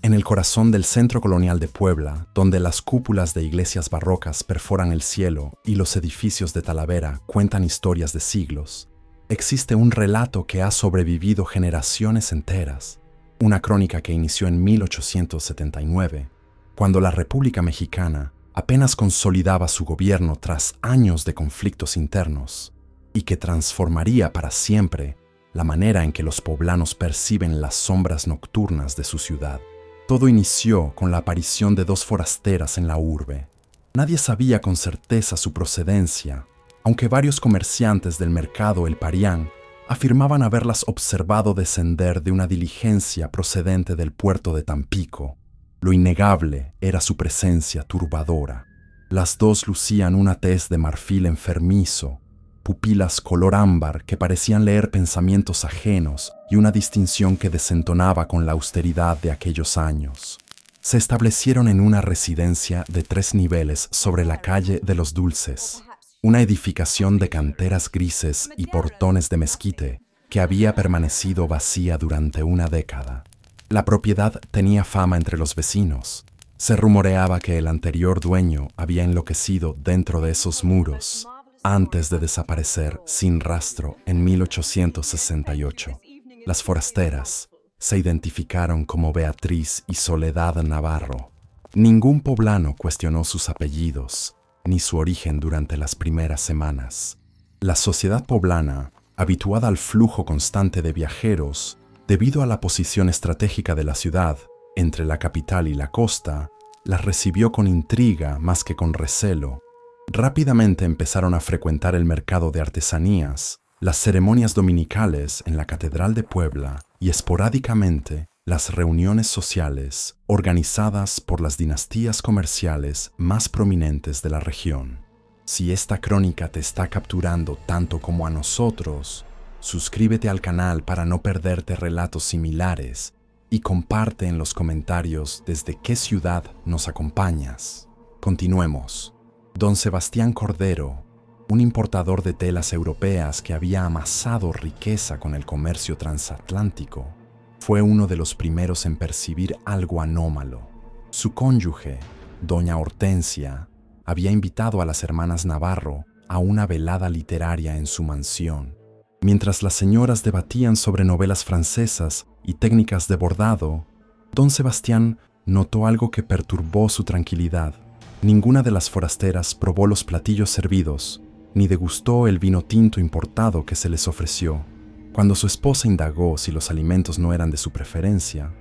En el corazón del centro colonial de Puebla, donde las cúpulas de iglesias barrocas perforan el cielo y los edificios de Talavera cuentan historias de siglos, existe un relato que ha sobrevivido generaciones enteras, una crónica que inició en 1879, cuando la República Mexicana apenas consolidaba su gobierno tras años de conflictos internos, y que transformaría para siempre la manera en que los poblanos perciben las sombras nocturnas de su ciudad. Todo inició con la aparición de dos forasteras en la urbe. Nadie sabía con certeza su procedencia, aunque varios comerciantes del mercado El Parián afirmaban haberlas observado descender de una diligencia procedente del puerto de Tampico. Lo innegable era su presencia turbadora. Las dos lucían una tez de marfil enfermizo, pupilas color ámbar que parecían leer pensamientos ajenos y una distinción que desentonaba con la austeridad de aquellos años. Se establecieron en una residencia de 3 niveles sobre la calle de los Dulces, una edificación de canteras grises y portones de mezquite que había permanecido vacía durante una década. La propiedad tenía fama entre los vecinos. Se rumoreaba que el anterior dueño había enloquecido dentro de esos muros antes de desaparecer sin rastro en 1868. Las forasteras se identificaron como Beatriz y Soledad Navarro. Ningún poblano cuestionó sus apellidos ni su origen durante las primeras semanas. La sociedad poblana, habituada al flujo constante de viajeros, debido a la posición estratégica de la ciudad entre la capital y la costa, las recibió con intriga más que con recelo. Rápidamente empezaron a frecuentar el mercado de artesanías, las ceremonias dominicales en la Catedral de Puebla y esporádicamente las reuniones sociales organizadas por las dinastías comerciales más prominentes de la región. Si esta crónica te está capturando tanto como a nosotros, suscríbete al canal para no perderte relatos similares y comparte en los comentarios desde qué ciudad nos acompañas. Continuemos. Don Sebastián Cordero, un importador de telas europeas que había amasado riqueza con el comercio transatlántico, fue uno de los primeros en percibir algo anómalo. Su cónyuge, doña Hortensia, había invitado a las hermanas Navarro a una velada literaria en su mansión. Mientras las señoras debatían sobre novelas francesas y técnicas de bordado, don Sebastián notó algo que perturbó su tranquilidad. Ninguna de las forasteras probó los platillos servidos, ni degustó el vino tinto importado que se les ofreció. Cuando su esposa indagó si los alimentos no eran de su preferencia,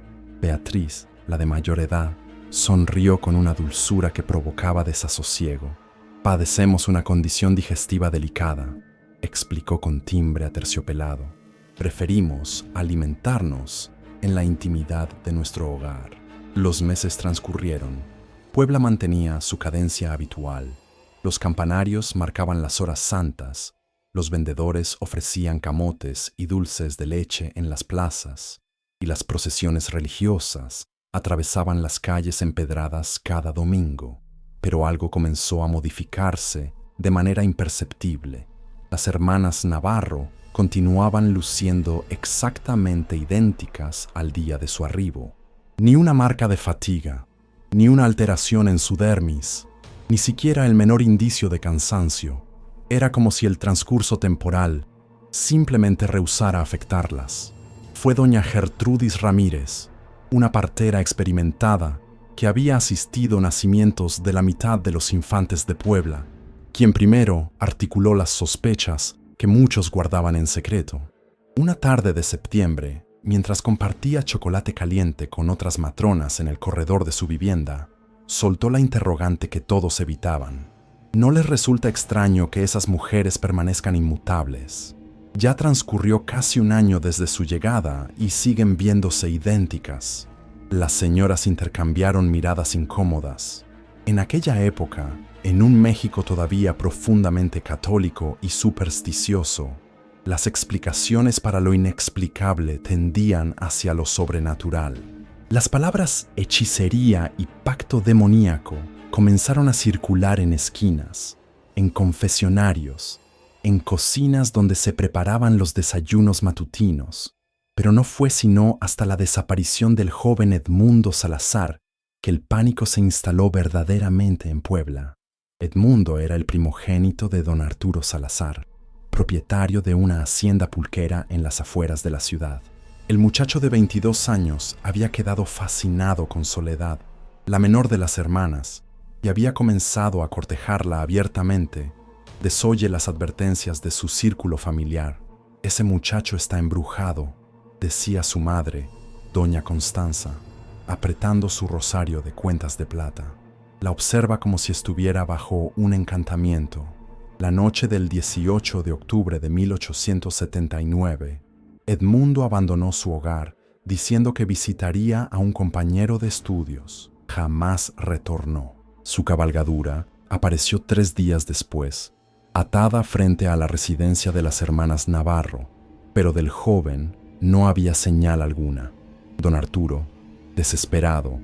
Beatriz, la de mayor edad, sonrió con una dulzura que provocaba desasosiego. «Padecemos una condición digestiva delicada», explicó con timbre aterciopelado. «Preferimos alimentarnos en la intimidad de nuestro hogar». Los meses transcurrieron. Puebla mantenía su cadencia habitual. Los campanarios marcaban las horas santas, los vendedores ofrecían camotes y dulces de leche en las plazas, y las procesiones religiosas atravesaban las calles empedradas cada domingo. Pero algo comenzó a modificarse de manera imperceptible. Las hermanas Navarro continuaban luciendo exactamente idénticas al día de su arribo. Ni una marca de fatiga, ni una alteración en su dermis, ni siquiera el menor indicio de cansancio. Era como si el transcurso temporal simplemente rehusara afectarlas. Fue doña Gertrudis Ramírez, una partera experimentada que había asistido a nacimientos de la mitad de los infantes de Puebla, quien primero articuló las sospechas que muchos guardaban en secreto. Una tarde de septiembre, mientras compartía chocolate caliente con otras matronas en el corredor de su vivienda, soltó la interrogante que todos evitaban. ¿No les resulta extraño que esas mujeres permanezcan inmutables? Ya transcurrió casi un año desde su llegada y siguen viéndose idénticas. Las señoras intercambiaron miradas incómodas. En aquella época, en un México todavía profundamente católico y supersticioso, las explicaciones para lo inexplicable tendían hacia lo sobrenatural. Las palabras hechicería y pacto demoníaco comenzaron a circular en esquinas, en confesionarios, en cocinas donde se preparaban los desayunos matutinos. Pero no fue sino hasta la desaparición del joven Edmundo Salazar que el pánico se instaló verdaderamente en Puebla. Edmundo era el primogénito de don Arturo Salazar, propietario de una hacienda pulquera en las afueras de la ciudad. El muchacho de 22 años había quedado fascinado con Soledad, la menor de las hermanas, y había comenzado a cortejarla abiertamente, desoye las advertencias de su círculo familiar. «Ese muchacho está embrujado», decía su madre, doña Constanza, apretando su rosario de cuentas de plata. La observa como si estuviera bajo un encantamiento. La noche del 18 de octubre de 1879, Edmundo abandonó su hogar diciendo que visitaría a un compañero de estudios. Jamás retornó. Su cabalgadura apareció 3 días después, atada frente a la residencia de las hermanas Navarro, pero del joven no había señal alguna. Don Arturo, desesperado,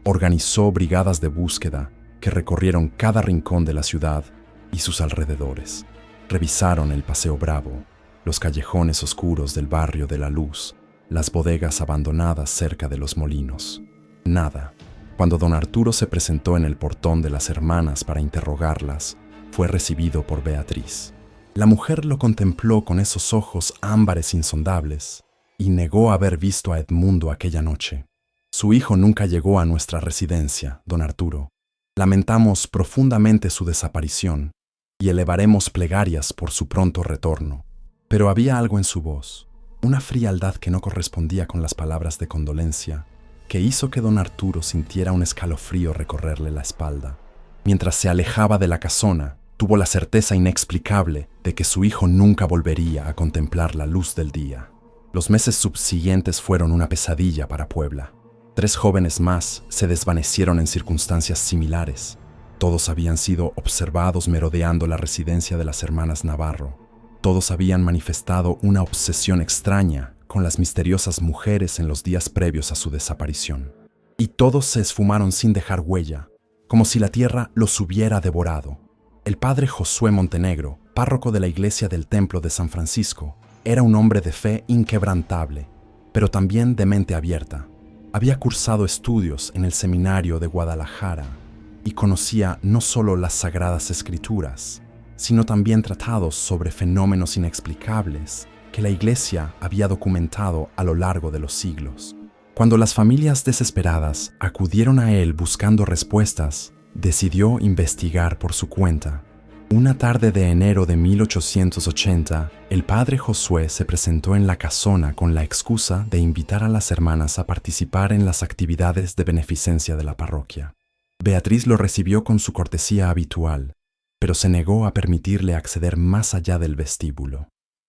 organizó brigadas de búsqueda que recorrieron cada rincón de la ciudad y sus alrededores. Revisaron el Paseo Bravo, los callejones oscuros del barrio de la Luz, las bodegas abandonadas cerca de los molinos. Nada. Cuando don Arturo se presentó en el portón de las hermanas para interrogarlas, fue recibido por Beatriz. La mujer lo contempló con esos ojos ámbares insondables y negó haber visto a Edmundo aquella noche. «Su hijo nunca llegó a nuestra residencia, don Arturo. Lamentamos profundamente su desaparición y elevaremos plegarias por su pronto retorno». Pero había algo en su voz, una frialdad que no correspondía con las palabras de condolencia, que hizo que don Arturo sintiera un escalofrío recorrerle la espalda. Mientras se alejaba de la casona, tuvo la certeza inexplicable de que su hijo nunca volvería a contemplar la luz del día. Los meses subsiguientes fueron una pesadilla para Puebla. 3 jóvenes más se desvanecieron en circunstancias similares. Todos habían sido observados merodeando la residencia de las hermanas Navarro. Todos habían manifestado una obsesión extraña con las misteriosas mujeres en los días previos a su desaparición. Y todos se esfumaron sin dejar huella, como si la tierra los hubiera devorado. El padre Josué Montenegro, párroco de la iglesia del Templo de San Francisco, era un hombre de fe inquebrantable, pero también de mente abierta. Había cursado estudios en el seminario de Guadalajara y conocía no solo las Sagradas Escrituras, sino también tratados sobre fenómenos inexplicables que la Iglesia había documentado a lo largo de los siglos. Cuando las familias desesperadas acudieron a él buscando respuestas, decidió investigar por su cuenta. Una tarde de enero de 1880, el padre Josué se presentó en la casona con la excusa de invitar a las hermanas a participar en las actividades de beneficencia de la parroquia. Beatriz lo recibió con su cortesía habitual, pero se negó a permitirle acceder más allá del vestíbulo.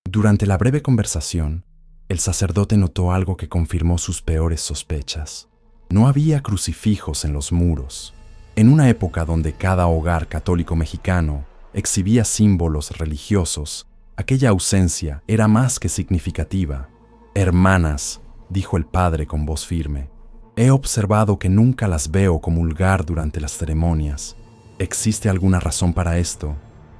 Durante la breve conversación, el sacerdote notó algo que confirmó sus peores sospechas. No había crucifijos en los muros. En una época donde cada hogar católico mexicano exhibía símbolos religiosos, aquella ausencia era más que significativa. «Hermanas», dijo el padre con voz firme, «he observado que nunca las veo comulgar durante las ceremonias. ¿Existe alguna razón para esto?»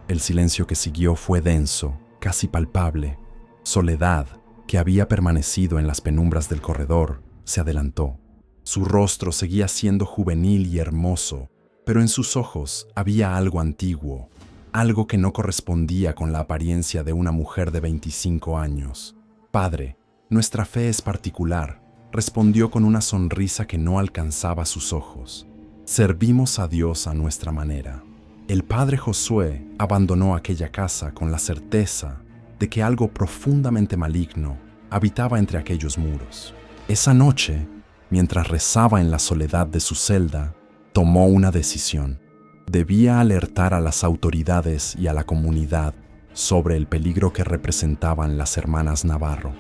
El silencio que siguió fue denso, casi palpable. Soledad, que había permanecido en las penumbras del corredor, se adelantó. Su rostro seguía siendo juvenil y hermoso, pero en sus ojos había algo antiguo, algo que no correspondía con la apariencia de una mujer de 25 años. «Padre, nuestra fe es particular», respondió con una sonrisa que no alcanzaba sus ojos. «Servimos a Dios a nuestra manera». El padre Josué abandonó aquella casa con la certeza de que algo profundamente maligno habitaba entre aquellos muros. Esa noche, mientras rezaba en la soledad de su celda, tomó una decisión. Debía alertar a las autoridades y a la comunidad sobre el peligro que representaban las hermanas Navarro.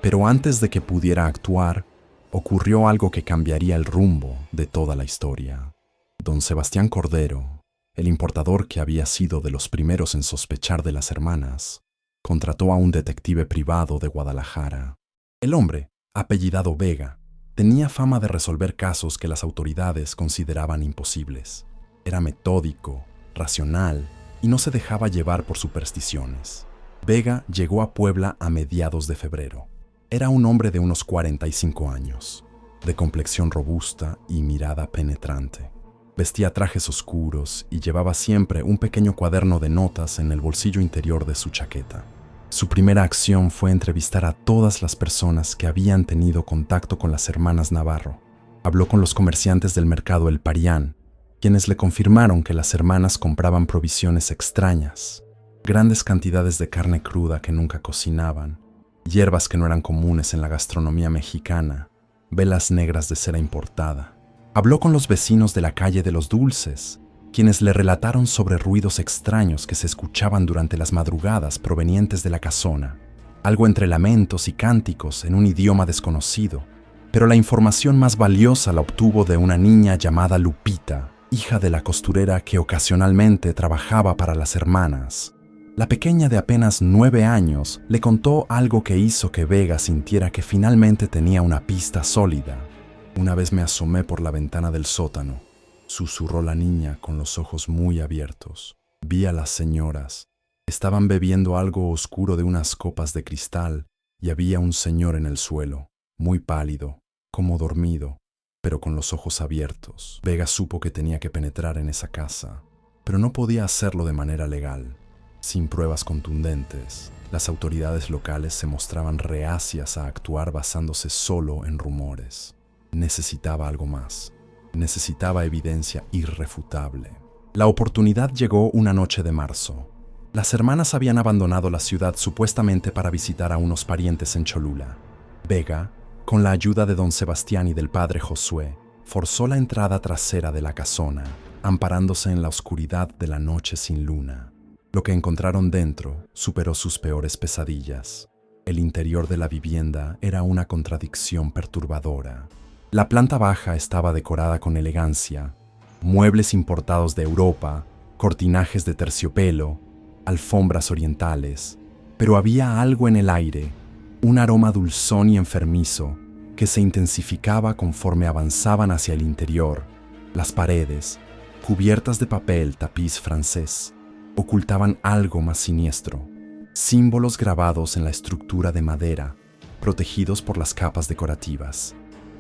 Pero antes de que pudiera actuar, ocurrió algo que cambiaría el rumbo de toda la historia. Don Sebastián Cordero, el importador que había sido de los primeros en sospechar de las hermanas, contrató a un detective privado de Guadalajara. El hombre, apellidado Vega, tenía fama de resolver casos que las autoridades consideraban imposibles. Era metódico, racional y no se dejaba llevar por supersticiones. Vega llegó a Puebla a mediados de febrero. Era un hombre de unos 45 años, de complexión robusta y mirada penetrante. Vestía trajes oscuros y llevaba siempre un pequeño cuaderno de notas en el bolsillo interior de su chaqueta. Su primera acción fue entrevistar a todas las personas que habían tenido contacto con las hermanas Navarro. Habló con los comerciantes del mercado El Parián, quienes le confirmaron que las hermanas compraban provisiones extrañas, grandes cantidades de carne cruda que nunca cocinaban, hierbas que no eran comunes en la gastronomía mexicana, velas negras de cera importada. Habló con los vecinos de la calle de los Dulces, quienes le relataron sobre ruidos extraños que se escuchaban durante las madrugadas provenientes de la casona, algo entre lamentos y cánticos en un idioma desconocido. Pero la información más valiosa la obtuvo de una niña llamada Lupita, hija de la costurera que ocasionalmente trabajaba para las hermanas. La pequeña de apenas 9 años le contó algo que hizo que Vega sintiera que finalmente tenía una pista sólida. «Una vez me asomé por la ventana del sótano», susurró la niña con los ojos muy abiertos. «Vi a las señoras. Estaban bebiendo algo oscuro de unas copas de cristal y había un señor en el suelo, muy pálido, como dormido, pero con los ojos abiertos». Vega supo que tenía que penetrar en esa casa, pero no podía hacerlo de manera legal. Sin pruebas contundentes, las autoridades locales se mostraban reacias a actuar basándose solo en rumores. Necesitaba algo más. Necesitaba evidencia irrefutable. La oportunidad llegó una noche de marzo. Las hermanas habían abandonado la ciudad supuestamente para visitar a unos parientes en Cholula. Vega, con la ayuda de don Sebastián y del padre Josué, forzó la entrada trasera de la casona, amparándose en la oscuridad de la noche sin luna. Lo que encontraron dentro superó sus peores pesadillas. El interior de la vivienda era una contradicción perturbadora. La planta baja estaba decorada con elegancia, muebles importados de Europa, cortinajes de terciopelo, alfombras orientales, pero había algo en el aire, un aroma dulzón y enfermizo que se intensificaba conforme avanzaban hacia el interior. Las paredes, cubiertas de papel tapiz francés, ocultaban algo más siniestro, símbolos grabados en la estructura de madera, protegidos por las capas decorativas.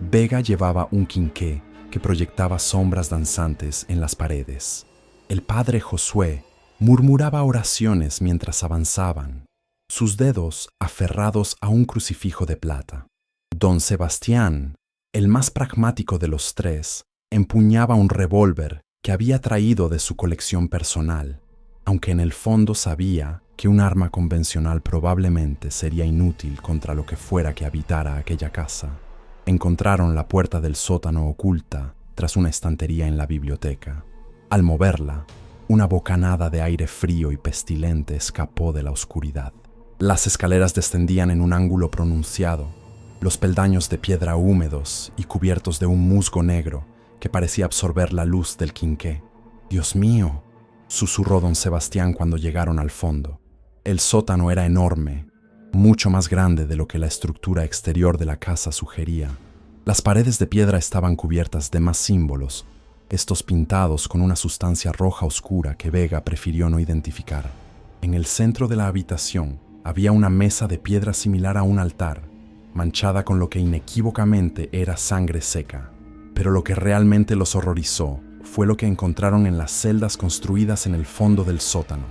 Vega llevaba un quinqué que proyectaba sombras danzantes en las paredes. El padre Josué murmuraba oraciones mientras avanzaban, sus dedos aferrados a un crucifijo de plata. Don Sebastián, el más pragmático de los tres, empuñaba un revólver que había traído de su colección personal, aunque en el fondo sabía que un arma convencional probablemente sería inútil contra lo que fuera que habitara aquella casa. Encontraron la puerta del sótano oculta tras una estantería en la biblioteca. Al moverla, una bocanada de aire frío y pestilente escapó de la oscuridad. Las escaleras descendían en un ángulo pronunciado, los peldaños de piedra húmedos y cubiertos de un musgo negro que parecía absorber la luz del quinqué. «Dios mío», susurró don Sebastián cuando llegaron al fondo. El sótano era enorme, mucho más grande de lo que la estructura exterior de la casa sugería. Las paredes de piedra estaban cubiertas de más símbolos, estos pintados con una sustancia roja oscura que Vega prefirió no identificar. En el centro de la habitación había una mesa de piedra similar a un altar, manchada con lo que inequívocamente era sangre seca. Pero lo que realmente los horrorizó fue lo que encontraron en las celdas construidas en el fondo del sótano.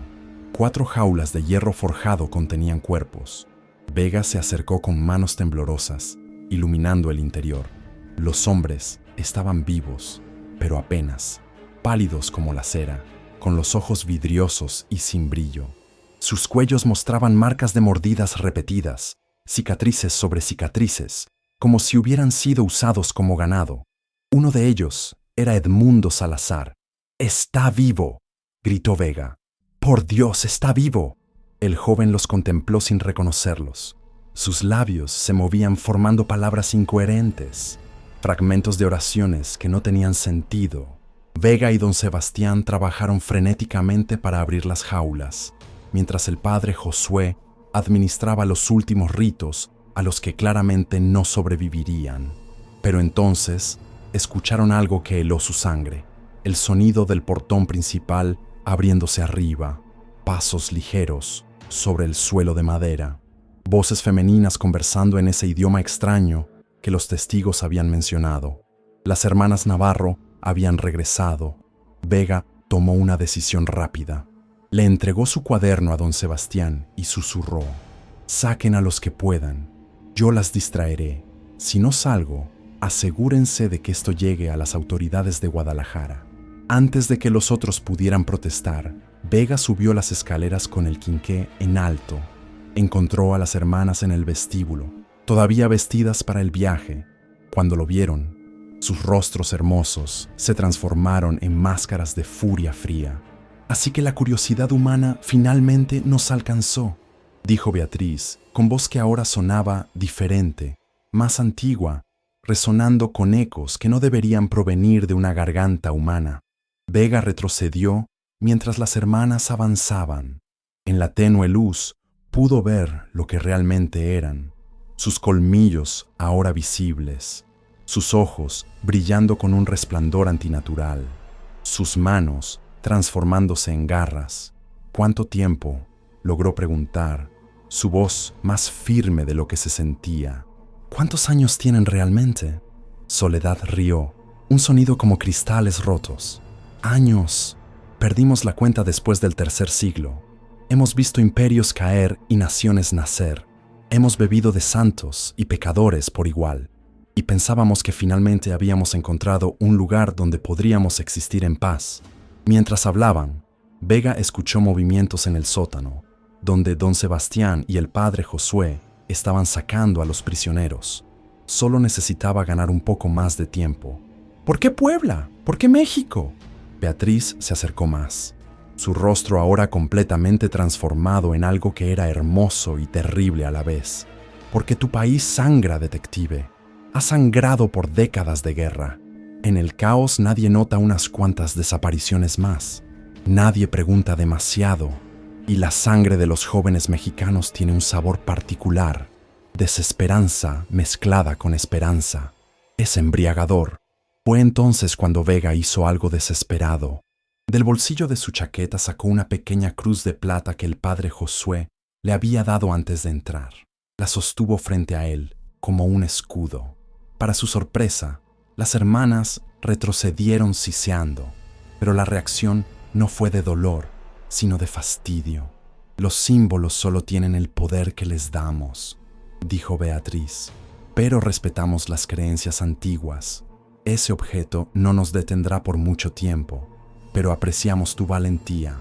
4 jaulas de hierro forjado contenían cuerpos. Vega se acercó con manos temblorosas, iluminando el interior. Los hombres estaban vivos, pero apenas, pálidos como la cera, con los ojos vidriosos y sin brillo. Sus cuellos mostraban marcas de mordidas repetidas, cicatrices sobre cicatrices, como si hubieran sido usados como ganado. Uno de ellos era Edmundo Salazar. «¡Está vivo!», gritó Vega. «¡Por Dios, está vivo!». El joven los contempló sin reconocerlos. Sus labios se movían formando palabras incoherentes, fragmentos de oraciones que no tenían sentido. Vega y don Sebastián trabajaron frenéticamente para abrir las jaulas, mientras el padre Josué administraba los últimos ritos a los que claramente no sobrevivirían. Pero entonces escucharon algo que heló su sangre, el sonido del portón principal abriéndose arriba, pasos ligeros sobre el suelo de madera. voces femeninas conversando en ese idioma extraño que los testigos habían mencionado. Las hermanas Navarro habían regresado. Vega tomó una decisión rápida. Le entregó su cuaderno a don Sebastián y susurró: «Saquen a los que puedan. Yo las distraeré. Si no salgo, asegúrense de que esto llegue a las autoridades de Guadalajara». Antes de que los otros pudieran protestar, Vega subió las escaleras con el quinqué en alto. Encontró a las hermanas en el vestíbulo, todavía vestidas para el viaje. Cuando lo vieron, sus rostros hermosos se transformaron en máscaras de furia fría. «Así que la curiosidad humana finalmente nos alcanzó», dijo Beatriz, con voz que ahora sonaba diferente, más antigua, resonando con ecos que no deberían provenir de una garganta humana. Vega retrocedió mientras las hermanas avanzaban. En la tenue luz pudo ver lo que realmente eran: sus colmillos ahora visibles, sus ojos brillando con un resplandor antinatural, sus manos transformándose en garras. ¿Cuánto tiempo?, logró preguntar, su voz más firme de lo que se sentía. «¿Cuántos años tienen realmente?». Soledad rió, un sonido como cristales rotos. «Años. Perdimos la cuenta después del 3er siglo. Hemos visto imperios caer y naciones nacer. Hemos bebido de santos y pecadores por igual. Y pensábamos que finalmente habíamos encontrado un lugar donde podríamos existir en paz». Mientras hablaban, Vega escuchó movimientos en el sótano, donde don Sebastián y el padre Josué estaban sacando a los prisioneros. Solo necesitaba ganar un poco más de tiempo. «¿Por qué Puebla? ¿Por qué México?». Beatriz se acercó más, su rostro ahora completamente transformado en algo que era hermoso y terrible a la vez. «Porque tu país sangra, detective. Ha sangrado por décadas de guerra. En el caos nadie nota unas cuantas desapariciones más. Nadie pregunta demasiado. Y la sangre de los jóvenes mexicanos tiene un sabor particular, desesperanza mezclada con esperanza. Es embriagador». Fue entonces cuando Vega hizo algo desesperado. Del bolsillo de su chaqueta sacó una pequeña cruz de plata que el padre Josué le había dado antes de entrar. La sostuvo frente a él, como un escudo. Para su sorpresa, las hermanas retrocedieron siseando, pero la reacción no fue de dolor, sino de fastidio. «Los símbolos solo tienen el poder que les damos», dijo Beatriz, «pero respetamos las creencias antiguas. Ese objeto no nos detendrá por mucho tiempo, pero apreciamos tu valentía».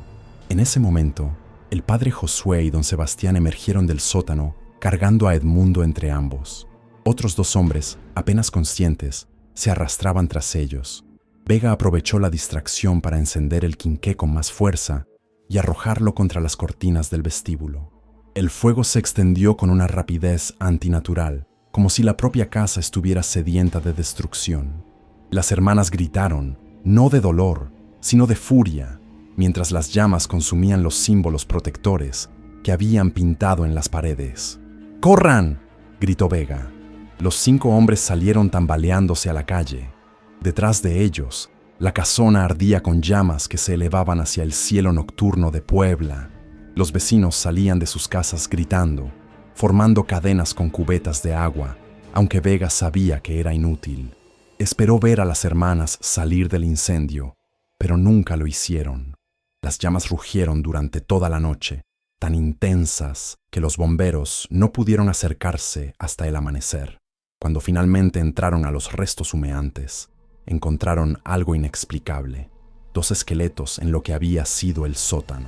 En ese momento, el padre Josué y don Sebastián emergieron del sótano cargando a Edmundo entre ambos. Otros 2 hombres, apenas conscientes, se arrastraban tras ellos. Vega aprovechó la distracción para encender el quinqué con más fuerza y arrojarlo contra las cortinas del vestíbulo. El fuego se extendió con una rapidez antinatural, como si la propia casa estuviera sedienta de destrucción. Las hermanas gritaron, no de dolor, sino de furia, mientras las llamas consumían los símbolos protectores que habían pintado en las paredes. «¡Corran!», gritó Vega. Los 5 hombres salieron tambaleándose a la calle. Detrás de ellos, la casona ardía con llamas que se elevaban hacia el cielo nocturno de Puebla. Los vecinos salían de sus casas gritando, formando cadenas con cubetas de agua, aunque Vega sabía que era inútil. Esperó ver a las hermanas salir del incendio, pero nunca lo hicieron. Las llamas rugieron durante toda la noche, tan intensas que los bomberos no pudieron acercarse hasta el amanecer. Cuando finalmente entraron a los restos humeantes, encontraron algo inexplicable: 2 esqueletos en lo que había sido el sótano.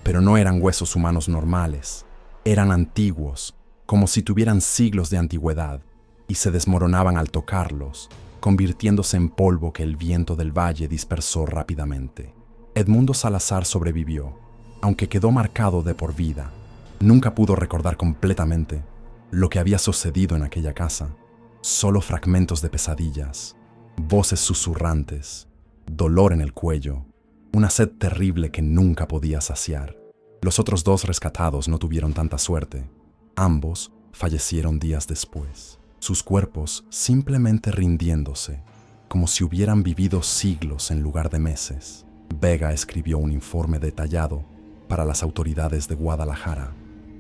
Pero no eran huesos humanos normales, eran antiguos, como si tuvieran siglos de antigüedad, y se desmoronaban al tocarlos, convirtiéndose en polvo que el viento del valle dispersó rápidamente. Edmundo Salazar sobrevivió, aunque quedó marcado de por vida. Nunca pudo recordar completamente lo que había sucedido en aquella casa. Solo fragmentos de pesadillas, voces susurrantes, dolor en el cuello, una sed terrible que nunca podía saciar. Los otros 2 rescatados no tuvieron tanta suerte. Ambos fallecieron días después, sus cuerpos simplemente rindiéndose, como si hubieran vivido siglos en lugar de meses. Vega escribió un informe detallado para las autoridades de Guadalajara.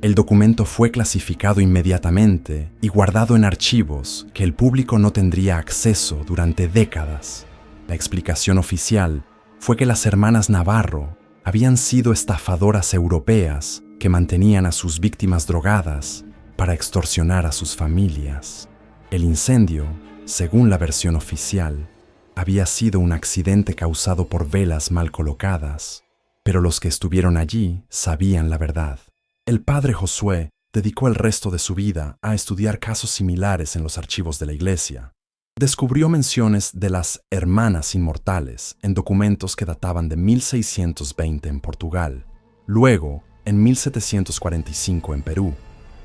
El documento fue clasificado inmediatamente y guardado en archivos que el público no tendría acceso durante décadas. La explicación oficial fue que las hermanas Navarro habían sido estafadoras europeas que mantenían a sus víctimas drogadas para extorsionar a sus familias. El incendio, según la versión oficial, había sido un accidente causado por velas mal colocadas, pero los que estuvieron allí sabían la verdad. El padre Josué dedicó el resto de su vida a estudiar casos similares en los archivos de la iglesia. Descubrió menciones de las hermanas inmortales en documentos que databan de 1620 en Portugal, luego en 1745 en Perú,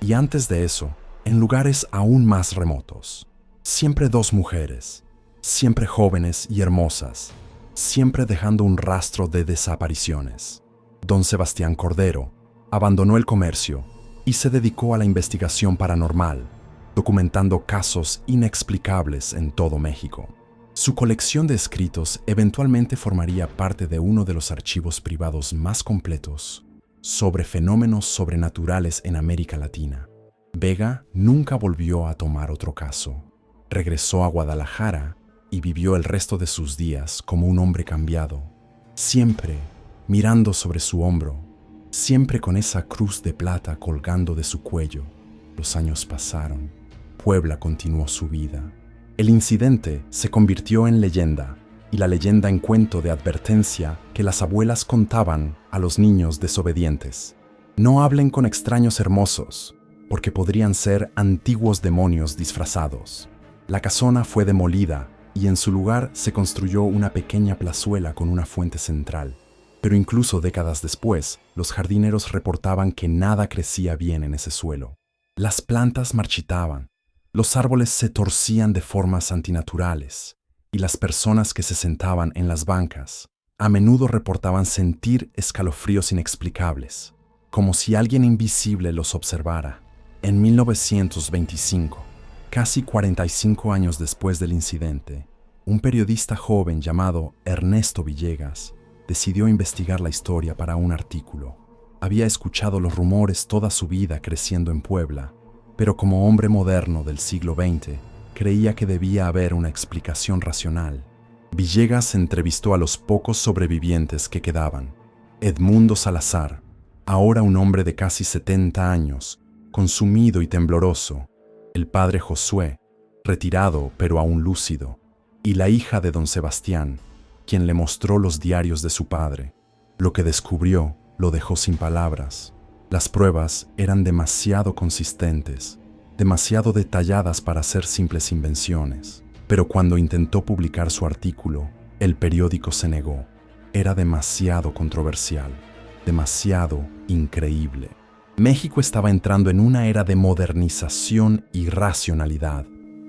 y antes de eso, en lugares aún más remotos. Siempre dos mujeres, siempre jóvenes y hermosas, siempre dejando un rastro de desapariciones. Don Sebastián Cordero abandonó el comercio y se dedicó a la investigación paranormal, documentando casos inexplicables en todo México. Su colección de escritos eventualmente formaría parte de uno de los archivos privados más completos sobre fenómenos sobrenaturales en América Latina. Vega nunca volvió a tomar otro caso. Regresó a Guadalajara y vivió el resto de sus días como un hombre cambiado, siempre mirando sobre su hombro, siempre con esa cruz de plata colgando de su cuello. Los años pasaron. Puebla continuó su vida. El incidente se convirtió en leyenda, y la leyenda en cuento de advertencia que las abuelas contaban a los niños desobedientes. No hablen con extraños hermosos, porque podrían ser antiguos demonios disfrazados. La casona fue demolida y en su lugar se construyó una pequeña plazuela con una fuente central. Pero incluso décadas después, los jardineros reportaban que nada crecía bien en ese suelo. Las plantas marchitaban, los árboles se torcían de formas antinaturales, y las personas que se sentaban en las bancas a menudo reportaban sentir escalofríos inexplicables, como si alguien invisible los observara. En 1925, casi 45 años después del incidente, un periodista joven llamado Ernesto Villegas decidió investigar la historia para un artículo. Había escuchado los rumores toda su vida creciendo en Puebla, pero como hombre moderno del siglo XX, creía que debía haber una explicación racional. Villegas entrevistó a los pocos sobrevivientes que quedaban. Edmundo Salazar, ahora un hombre de casi 70 años, consumido y tembloroso, el padre Josué, retirado pero aún lúcido, y la hija de don Sebastián, quien le mostró los diarios de su padre. Lo que descubrió lo dejó sin palabras. Las pruebas eran demasiado consistentes, demasiado detalladas para ser simples invenciones. Pero cuando intentó publicar su artículo, el periódico se negó. Era demasiado controversial, demasiado increíble. México estaba entrando en una era de modernización y racionalidad.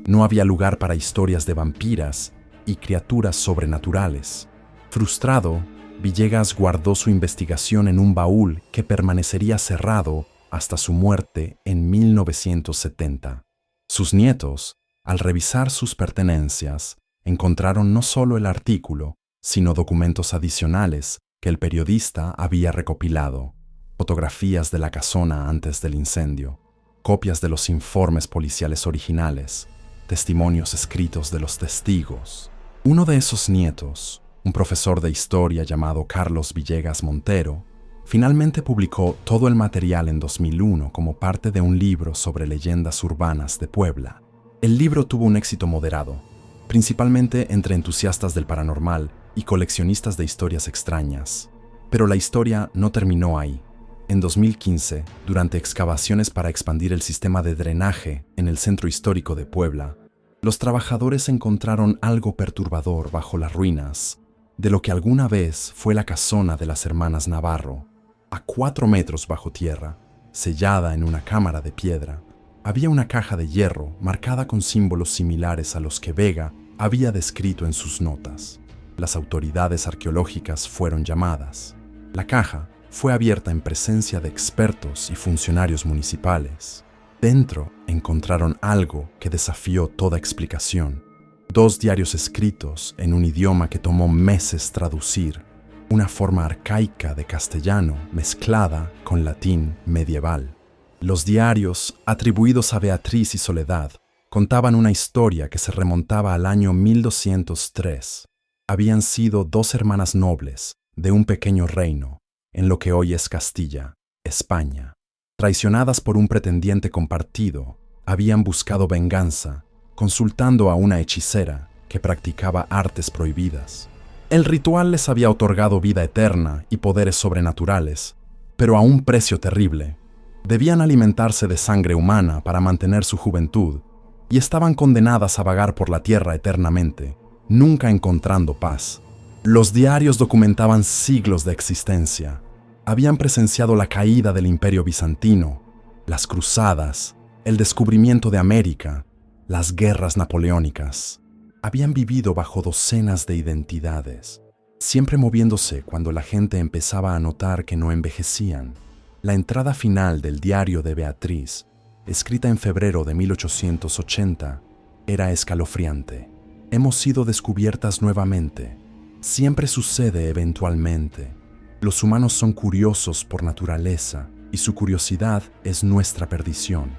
No había lugar para historias de vampiras y criaturas sobrenaturales. Frustrado, Villegas guardó su investigación en un baúl que permanecería cerrado hasta su muerte en 1970. Sus nietos, al revisar sus pertenencias, encontraron no solo el artículo, sino documentos adicionales que el periodista había recopilado: fotografías de la casona antes del incendio, copias de los informes policiales originales, testimonios escritos de los testigos. Uno de esos nietos, un profesor de historia llamado Carlos Villegas Montero, finalmente publicó todo el material en 2001 como parte de un libro sobre leyendas urbanas de Puebla. El libro tuvo un éxito moderado, principalmente entre entusiastas del paranormal y coleccionistas de historias extrañas. Pero la historia no terminó ahí. En 2015, durante excavaciones para expandir el sistema de drenaje en el centro histórico de Puebla, los trabajadores encontraron algo perturbador bajo las ruinas de lo que alguna vez fue la casona de las hermanas Navarro. A 4 metros bajo tierra, sellada en una cámara de piedra, había una caja de hierro marcada con símbolos similares a los que Vega había descrito en sus notas. Las autoridades arqueológicas fueron llamadas. La caja fue abierta en presencia de expertos y funcionarios municipales. Dentro encontraron algo que desafió toda explicación: 2 diarios escritos en un idioma que tomó meses traducir, una forma arcaica de castellano mezclada con latín medieval. Los diarios, atribuidos a Beatriz y Soledad, contaban una historia que se remontaba al año 1203. Habían sido dos hermanas nobles de un pequeño reino, en lo que hoy es Castilla, España. Traicionadas por un pretendiente compartido, habían buscado venganza, consultando a una hechicera que practicaba artes prohibidas. El ritual les había otorgado vida eterna y poderes sobrenaturales, pero a un precio terrible. Debían alimentarse de sangre humana para mantener su juventud y estaban condenadas a vagar por la tierra eternamente, nunca encontrando paz. Los diarios documentaban siglos de existencia. Habían presenciado la caída del Imperio Bizantino, las cruzadas, el descubrimiento de América, las guerras napoleónicas. Habían vivido bajo docenas de identidades, siempre moviéndose cuando la gente empezaba a notar que no envejecían. La entrada final del diario de Beatriz, escrita en febrero de 1880, era escalofriante. Hemos sido descubiertas nuevamente. Siempre sucede eventualmente. Los humanos son curiosos por naturaleza y su curiosidad es nuestra perdición.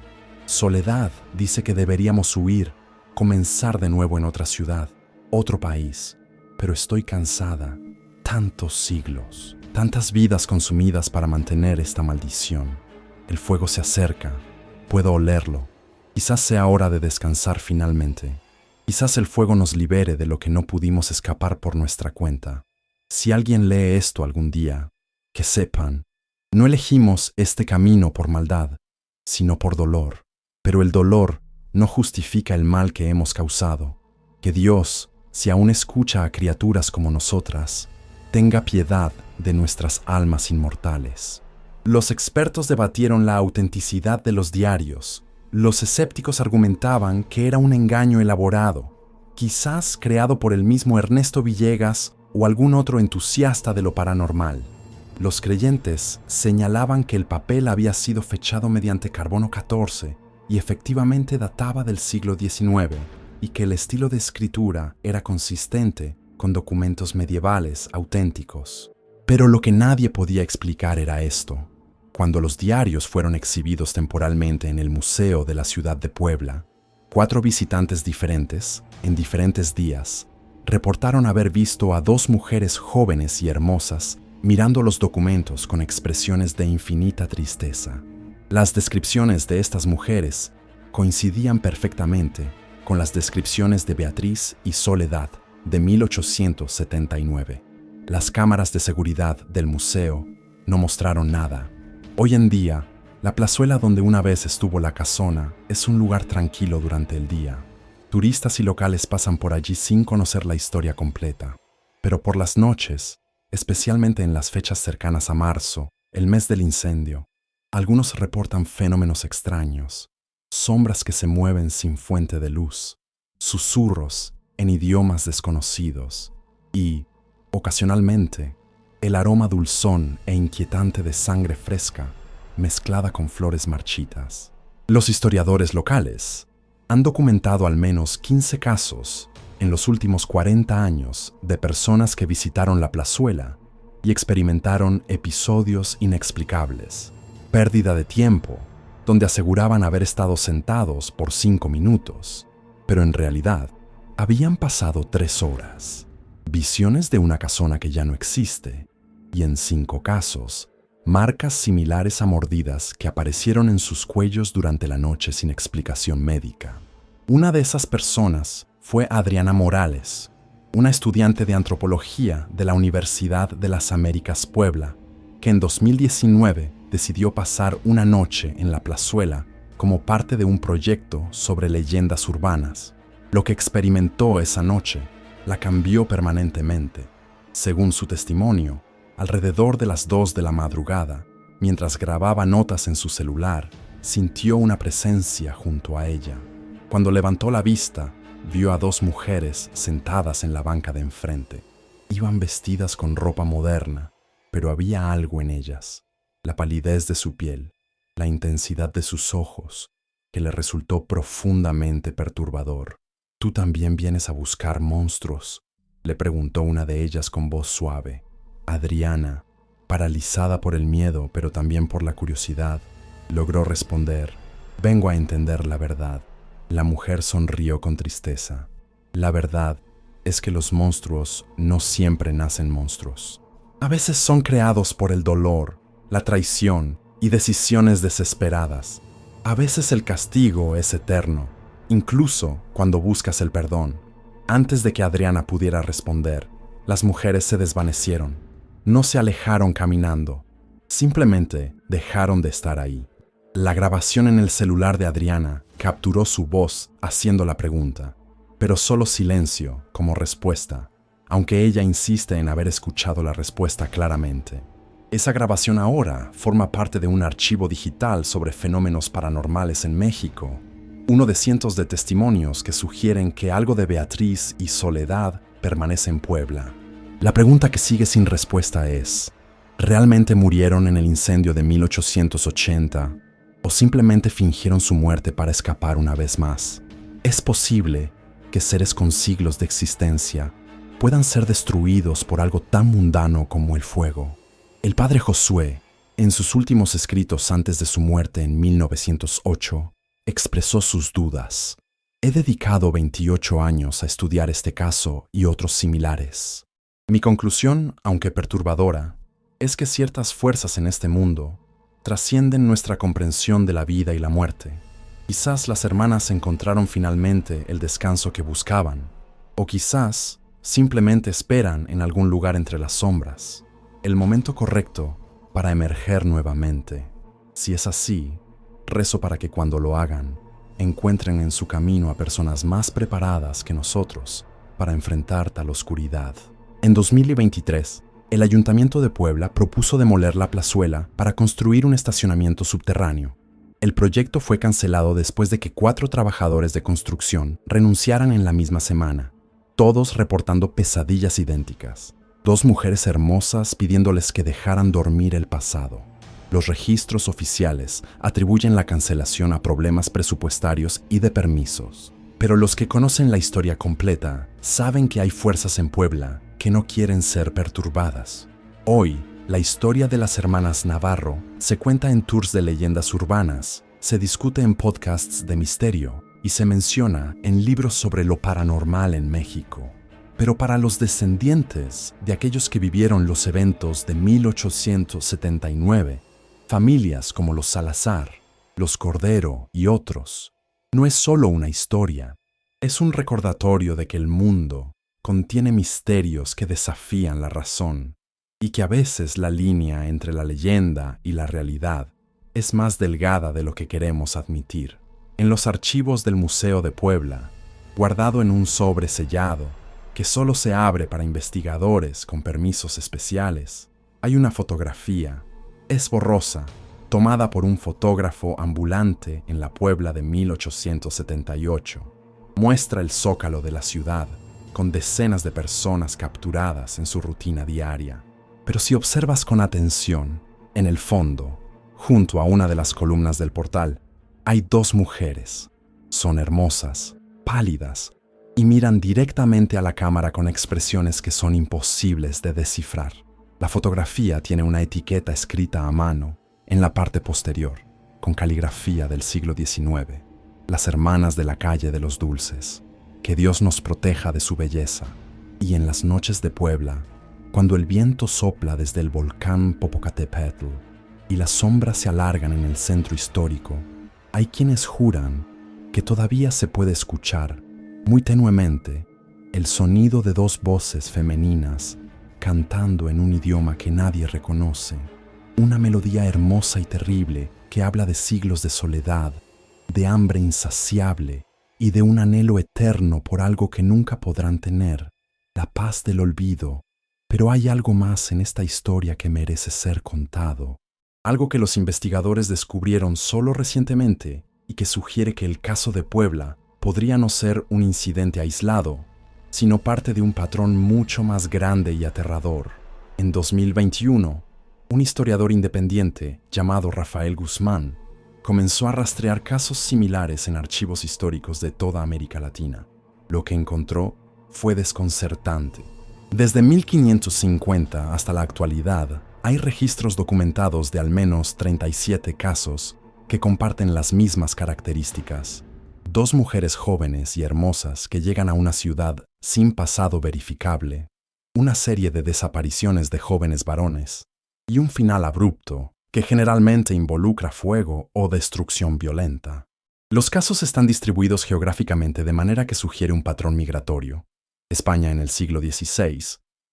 Soledad dice que deberíamos huir, comenzar de nuevo en otra ciudad, otro país. Pero estoy cansada. Tantos siglos, tantas vidas consumidas para mantener esta maldición. El fuego se acerca. Puedo olerlo. Quizás sea hora de descansar finalmente. Quizás el fuego nos libere de lo que no pudimos escapar por nuestra cuenta. Si alguien lee esto algún día, que sepan, no elegimos este camino por maldad, sino por dolor. Pero el dolor no justifica el mal que hemos causado. Que Dios, si aún escucha a criaturas como nosotras, tenga piedad de nuestras almas inmortales. Los expertos debatieron la autenticidad de los diarios. Los escépticos argumentaban que era un engaño elaborado, quizás creado por el mismo Ernesto Villegas o algún otro entusiasta de lo paranormal. Los creyentes señalaban que el papel había sido fechado mediante carbono 14 y efectivamente databa del siglo XIX, y que el estilo de escritura era consistente con documentos medievales auténticos. Pero lo que nadie podía explicar era esto. Cuando los diarios fueron exhibidos temporalmente en el Museo de la Ciudad de Puebla, 4 visitantes diferentes, en diferentes días, reportaron haber visto a 2 mujeres jóvenes y hermosas mirando los documentos con expresiones de infinita tristeza. Las descripciones de estas mujeres coincidían perfectamente con las descripciones de Beatriz y Soledad de 1879. Las cámaras de seguridad del museo no mostraron nada. Hoy en día, la plazuela donde una vez estuvo la casona es un lugar tranquilo durante el día. Turistas y locales pasan por allí sin conocer la historia completa. Pero por las noches, especialmente en las fechas cercanas a marzo, el mes del incendio, algunos reportan fenómenos extraños, sombras que se mueven sin fuente de luz, susurros en idiomas desconocidos y, ocasionalmente, el aroma dulzón e inquietante de sangre fresca mezclada con flores marchitas. Los historiadores locales han documentado al menos 15 casos en los últimos 40 años de personas que visitaron la plazuela y experimentaron episodios inexplicables. Pérdida de tiempo, donde aseguraban haber estado sentados por 5 minutos, pero en realidad habían pasado 3 horas. Visiones de una casona que ya no existe, y en 5 casos, marcas similares a mordidas que aparecieron en sus cuellos durante la noche sin explicación médica. Una de esas personas fue Adriana Morales, una estudiante de antropología de la Universidad de las Américas Puebla, que en 2019 decidió pasar una noche en la plazuela como parte de un proyecto sobre leyendas urbanas. Lo que experimentó esa noche la cambió permanentemente. Según su testimonio, alrededor de las 2 de la madrugada, mientras grababa notas en su celular, sintió una presencia junto a ella. Cuando levantó la vista, vio a 2 mujeres sentadas en la banca de enfrente. Iban vestidas con ropa moderna, pero había algo en ellas, la palidez de su piel, la intensidad de sus ojos, que le resultó profundamente perturbador. ¿Tú también vienes a buscar monstruos?, le preguntó una de ellas con voz suave. Adriana, paralizada por el miedo pero también por la curiosidad, Logró responder: «Vengo a entender la verdad». La mujer sonrió con tristeza. La verdad es que los monstruos no siempre nacen monstruos. A veces son creados por el dolor, la traición y decisiones desesperadas. A veces el castigo es eterno, incluso cuando buscas el perdón. Antes de que Adriana pudiera responder, las mujeres se desvanecieron. No se alejaron caminando, simplemente dejaron de estar ahí. La grabación en el celular de Adriana capturó su voz haciendo la pregunta, pero solo silencio como respuesta, aunque ella insiste en haber escuchado la respuesta claramente. Esa grabación ahora forma parte de un archivo digital sobre fenómenos paranormales en México, uno de cientos de testimonios que sugieren que algo de Beatriz y Soledad permanece en Puebla. La pregunta que sigue sin respuesta es: ¿realmente murieron en el incendio de 1880 o simplemente fingieron su muerte para escapar una vez más? ¿Es posible que seres con siglos de existencia puedan ser destruidos por algo tan mundano como el fuego? El padre Josué, en sus últimos escritos antes de su muerte en 1908, expresó sus dudas. He dedicado 28 años a estudiar este caso y otros similares. Mi conclusión, aunque perturbadora, es que ciertas fuerzas en este mundo trascienden nuestra comprensión de la vida y la muerte. Quizás las hermanas encontraron finalmente el descanso que buscaban, o quizás simplemente esperan en algún lugar entre las sombras el momento correcto para emerger nuevamente. Si es así, rezo para que cuando lo hagan, encuentren en su camino a personas más preparadas que nosotros para enfrentar tal oscuridad. En 2023, el Ayuntamiento de Puebla propuso demoler la plazuela para construir un estacionamiento subterráneo. El proyecto fue cancelado después de que 4 trabajadores de construcción renunciaran en la misma semana, todos reportando pesadillas idénticas. 2 mujeres hermosas pidiéndoles que dejaran dormir el pasado. Los registros oficiales atribuyen la cancelación a problemas presupuestarios y de permisos. Pero los que conocen la historia completa saben que hay fuerzas en Puebla que no quieren ser perturbadas. Hoy, la historia de las hermanas Navarro se cuenta en tours de leyendas urbanas, se discute en podcasts de misterio y se menciona en libros sobre lo paranormal en México. Pero para los descendientes de aquellos que vivieron los eventos de 1879, familias como los Salazar, los Cordero y otros, no es solo una historia, es un recordatorio de que el mundo contiene misterios que desafían la razón y que a veces la línea entre la leyenda y la realidad es más delgada de lo que queremos admitir. En los archivos del Museo de Puebla, guardado en un sobre sellado que solo se abre para investigadores con permisos especiales, hay una fotografía. Es borrosa, tomada por un fotógrafo ambulante en la Puebla de 1878. Muestra el zócalo de la ciudad, con decenas de personas capturadas en su rutina diaria. Pero si observas con atención, en el fondo, junto a una de las columnas del portal, hay 2 mujeres. Son hermosas, pálidas, y miran directamente a la cámara con expresiones que son imposibles de descifrar. La fotografía tiene una etiqueta escrita a mano en la parte posterior, con caligrafía del siglo XIX. Las hermanas de la calle de los Dulces. Que Dios nos proteja de su belleza. Y en las noches de Puebla, cuando el viento sopla desde el volcán Popocatépetl y las sombras se alargan en el centro histórico, hay quienes juran que todavía se puede escuchar, muy tenuemente, el sonido de 2 voces femeninas cantando en un idioma que nadie reconoce, una melodía hermosa y terrible que habla de siglos de soledad, de hambre insaciable y de un anhelo eterno por algo que nunca podrán tener, la paz del olvido. Pero hay algo más en esta historia que merece ser contado, algo que los investigadores descubrieron solo recientemente y que sugiere que el caso de Puebla podría no ser un incidente aislado, sino parte de un patrón mucho más grande y aterrador. En 2021, un historiador independiente llamado Rafael Guzmán comenzó a rastrear casos similares en archivos históricos de toda América Latina. Lo que encontró fue desconcertante. Desde 1550 hasta la actualidad, hay registros documentados de al menos 37 casos que comparten las mismas características. Dos mujeres jóvenes y hermosas que llegan a una ciudad sin pasado verificable, una serie de desapariciones de jóvenes varones y un final abrupto que generalmente involucra fuego o destrucción violenta. Los casos están distribuidos geográficamente de manera que sugiere un patrón migratorio. España en el siglo XVI,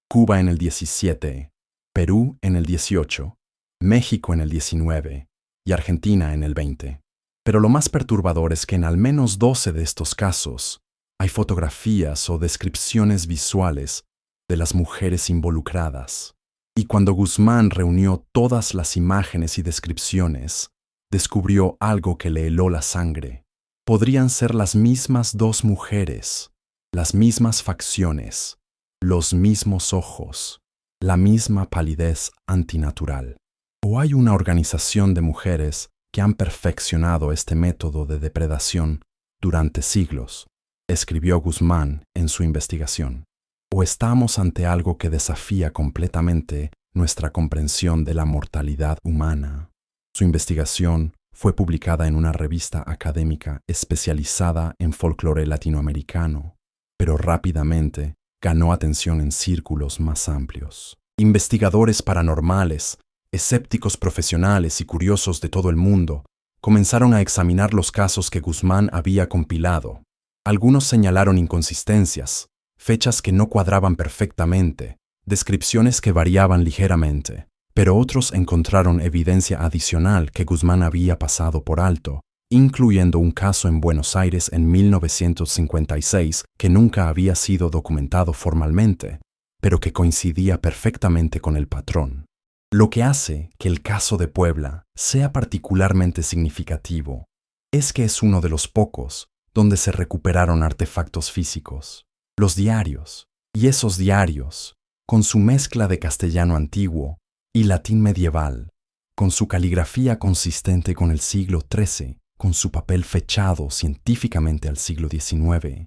Cuba en el XVII, Perú en el XVIII, México en el XIX y Argentina en el XX. Pero lo más perturbador es que en al menos 12 de estos casos hay fotografías o descripciones visuales de las mujeres involucradas. Y cuando Guzmán reunió todas las imágenes y descripciones, descubrió algo que le heló la sangre. Podrían ser las mismas dos mujeres, las mismas facciones, los mismos ojos, la misma palidez antinatural. O hay una organización de mujeres que han perfeccionado este método de depredación durante siglos, escribió Guzmán en su investigación. O estamos ante algo que desafía completamente nuestra comprensión de la mortalidad humana. Su investigación fue publicada en una revista académica especializada en folclore latinoamericano, pero rápidamente ganó atención en círculos más amplios. Investigadores paranormales, escépticos profesionales y curiosos de todo el mundo comenzaron a examinar los casos que Guzmán había compilado. Algunos señalaron inconsistencias, fechas que no cuadraban perfectamente, descripciones que variaban ligeramente, pero otros encontraron evidencia adicional que Guzmán había pasado por alto, incluyendo un caso en Buenos Aires en 1956 que nunca había sido documentado formalmente, pero que coincidía perfectamente con el patrón. Lo que hace que el caso de Puebla sea particularmente significativo es que es uno de los pocos donde se recuperaron artefactos físicos, los diarios, y esos diarios, con su mezcla de castellano antiguo y latín medieval, con su caligrafía consistente con el siglo XIII, con su papel fechado científicamente al siglo XIX,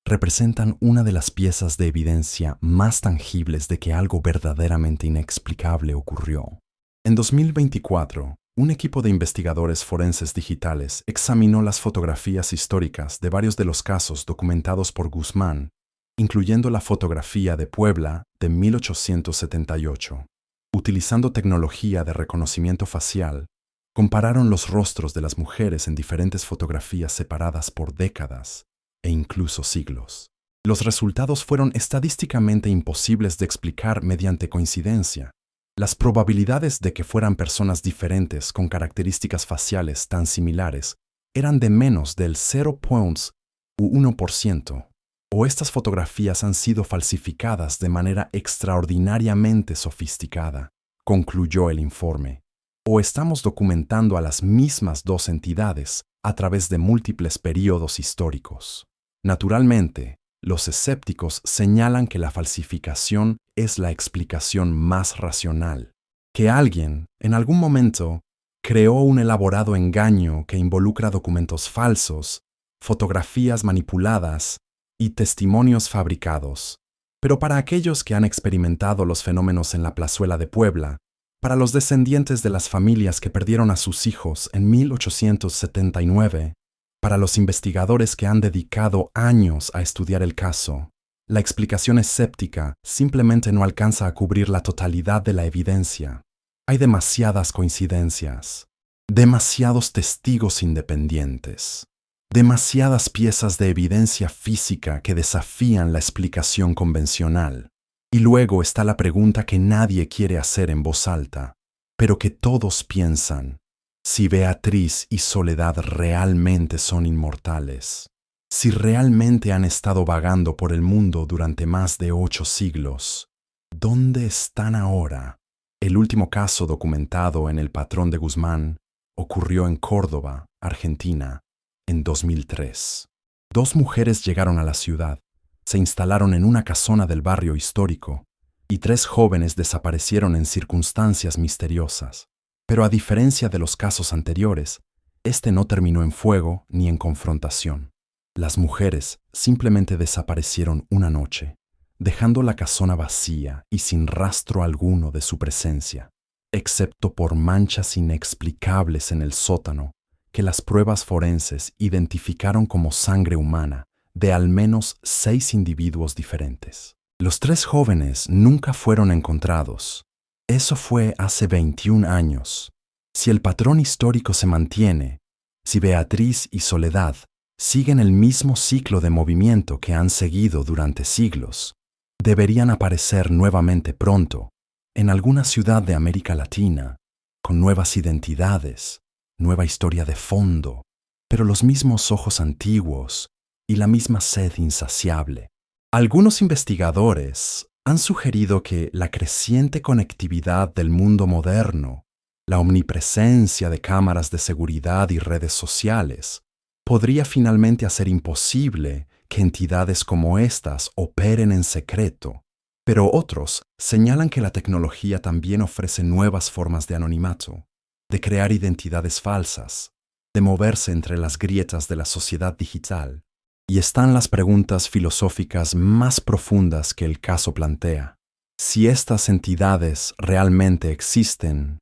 representan una de las piezas de evidencia más tangibles de que algo verdaderamente inexplicable ocurrió. En 2024, un equipo de investigadores forenses digitales examinó las fotografías históricas de varios de los casos documentados por Guzmán, incluyendo la fotografía de Puebla de 1878. Utilizando tecnología de reconocimiento facial, compararon los rostros de las mujeres en diferentes fotografías separadas por décadas e incluso siglos. Los resultados fueron estadísticamente imposibles de explicar mediante coincidencia. Las probabilidades de que fueran personas diferentes con características faciales tan similares eran de menos del 0,1%. O estas fotografías han sido falsificadas de manera extraordinariamente sofisticada, concluyó el informe. O estamos documentando a las mismas dos entidades a través de múltiples períodos históricos. Naturalmente, los escépticos señalan que la falsificación es la explicación más racional, que alguien, en algún momento, creó un elaborado engaño que involucra documentos falsos, fotografías manipuladas y testimonios fabricados. Pero para aquellos que han experimentado los fenómenos en la plazuela de Puebla, para los descendientes de las familias que perdieron a sus hijos en 1879, para los investigadores que han dedicado años a estudiar el caso, la explicación escéptica simplemente no alcanza a cubrir la totalidad de la evidencia. Hay demasiadas coincidencias, demasiados testigos independientes, demasiadas piezas de evidencia física que desafían la explicación convencional. Y luego está la pregunta que nadie quiere hacer en voz alta, pero que todos piensan: si Beatriz y Soledad realmente son inmortales, si realmente han estado vagando por el mundo durante más de 8 siglos, ¿dónde están ahora? El último caso documentado en el patrón de Guzmán ocurrió en Córdoba, Argentina, en 2003. 2 mujeres llegaron a la ciudad, se instalaron en una casona del barrio histórico, y 3 jóvenes desaparecieron en circunstancias misteriosas. Pero a diferencia de los casos anteriores, este no terminó en fuego ni en confrontación. Las mujeres simplemente desaparecieron una noche, dejando la casona vacía y sin rastro alguno de su presencia, excepto por manchas inexplicables en el sótano que las pruebas forenses identificaron como sangre humana de al menos 6 individuos diferentes. Los 3 jóvenes nunca fueron encontrados. Eso fue hace 21 años. Si el patrón histórico se mantiene, si Beatriz y Soledad siguen el mismo ciclo de movimiento que han seguido durante siglos, deberían aparecer nuevamente pronto en alguna ciudad de América Latina, con nuevas identidades, nueva historia de fondo, pero los mismos ojos antiguos y la misma sed insaciable. Algunos investigadores han sugerido que la creciente conectividad del mundo moderno, la omnipresencia de cámaras de seguridad y redes sociales, podría finalmente hacer imposible que entidades como estas operen en secreto, pero otros señalan que la tecnología también ofrece nuevas formas de anonimato, de crear identidades falsas, de moverse entre las grietas de la sociedad digital. Y están las preguntas filosóficas más profundas que el caso plantea. Si estas entidades realmente existen,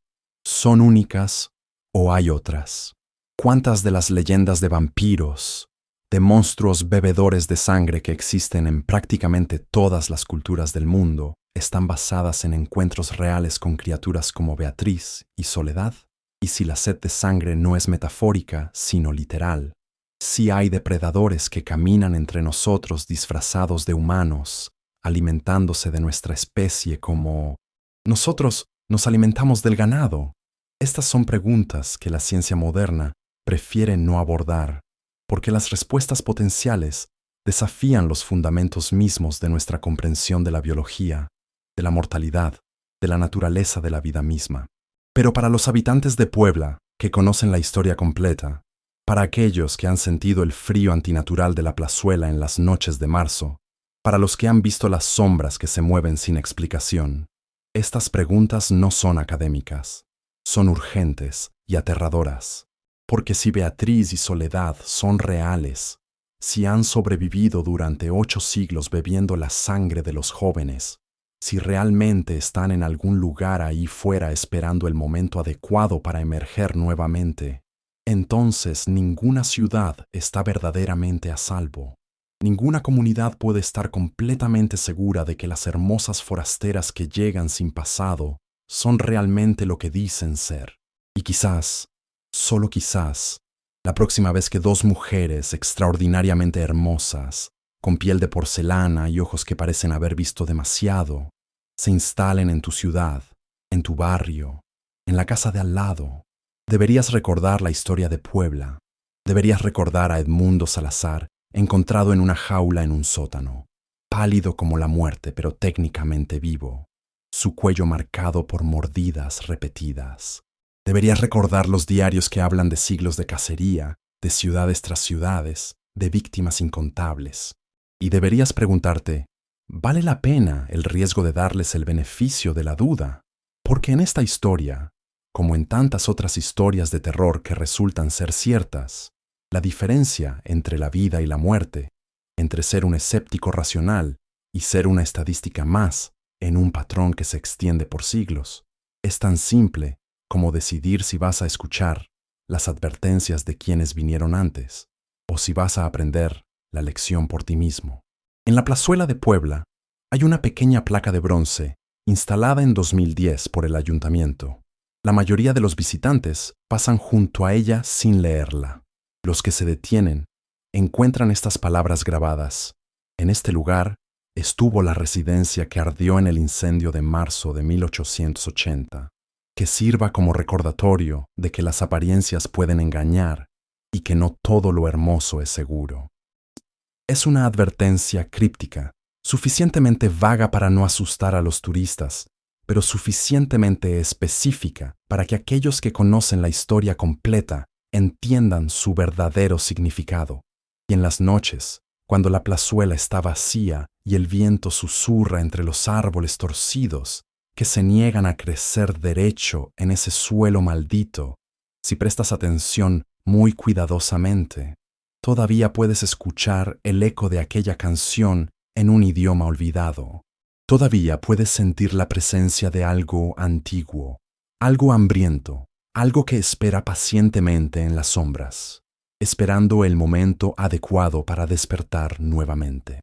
¿son únicas o hay otras? ¿Cuántas de las leyendas de vampiros, de monstruos bebedores de sangre que existen en prácticamente todas las culturas del mundo, están basadas en encuentros reales con criaturas como Beatriz y Soledad? Y si la sed de sangre no es metafórica, sino literal, si hay depredadores que caminan entre nosotros disfrazados de humanos, alimentándose de nuestra especie como nosotros nos alimentamos del ganado. Estas son preguntas que la ciencia moderna prefiere no abordar, porque las respuestas potenciales desafían los fundamentos mismos de nuestra comprensión de la biología, de la mortalidad, de la naturaleza de la vida misma. Pero para los habitantes de Puebla, que conocen la historia completa, para aquellos que han sentido el frío antinatural de la plazuela en las noches de marzo, para los que han visto las sombras que se mueven sin explicación, estas preguntas no son académicas, son urgentes y aterradoras, porque si Beatriz y Soledad son reales, si han sobrevivido durante 8 siglos bebiendo la sangre de los jóvenes, si realmente están en algún lugar ahí fuera esperando el momento adecuado para emerger nuevamente, entonces ninguna ciudad está verdaderamente a salvo. Ninguna comunidad puede estar completamente segura de que las hermosas forasteras que llegan sin pasado son realmente lo que dicen ser. Y quizás, solo quizás, la próxima vez que 2 mujeres extraordinariamente hermosas, con piel de porcelana y ojos que parecen haber visto demasiado, se instalen en tu ciudad, en tu barrio, en la casa de al lado, deberías recordar la historia de Puebla. Deberías recordar a Edmundo Salazar, encontrado en una jaula en un sótano, pálido como la muerte, pero técnicamente vivo, su cuello marcado por mordidas repetidas. Deberías recordar los diarios que hablan de siglos de cacería, de ciudades tras ciudades, de víctimas incontables. Y deberías preguntarte, ¿vale la pena el riesgo de darles el beneficio de la duda? Porque en esta historia, como en tantas otras historias de terror que resultan ser ciertas, la diferencia entre la vida y la muerte, entre ser un escéptico racional y ser una estadística más en un patrón que se extiende por siglos, es tan simple como decidir si vas a escuchar las advertencias de quienes vinieron antes o si vas a aprender la lección por ti mismo. En la plazuela de Puebla hay una pequeña placa de bronce instalada en 2010 por el ayuntamiento. La mayoría de los visitantes pasan junto a ella sin leerla. Los que se detienen encuentran estas palabras grabadas. En este lugar estuvo la residencia que ardió en el incendio de marzo de 1880, que sirva como recordatorio de que las apariencias pueden engañar y que no todo lo hermoso es seguro. Es una advertencia críptica, suficientemente vaga para no asustar a los turistas, pero suficientemente específica para que aquellos que conocen la historia completa entiendan su verdadero significado. Y en las noches, cuando la plazuela está vacía y el viento susurra entre los árboles torcidos que se niegan a crecer derecho en ese suelo maldito, si prestas atención muy cuidadosamente, todavía puedes escuchar el eco de aquella canción en un idioma olvidado. Todavía puedes sentir la presencia de algo antiguo, algo hambriento, algo que espera pacientemente en las sombras, esperando el momento adecuado para despertar nuevamente.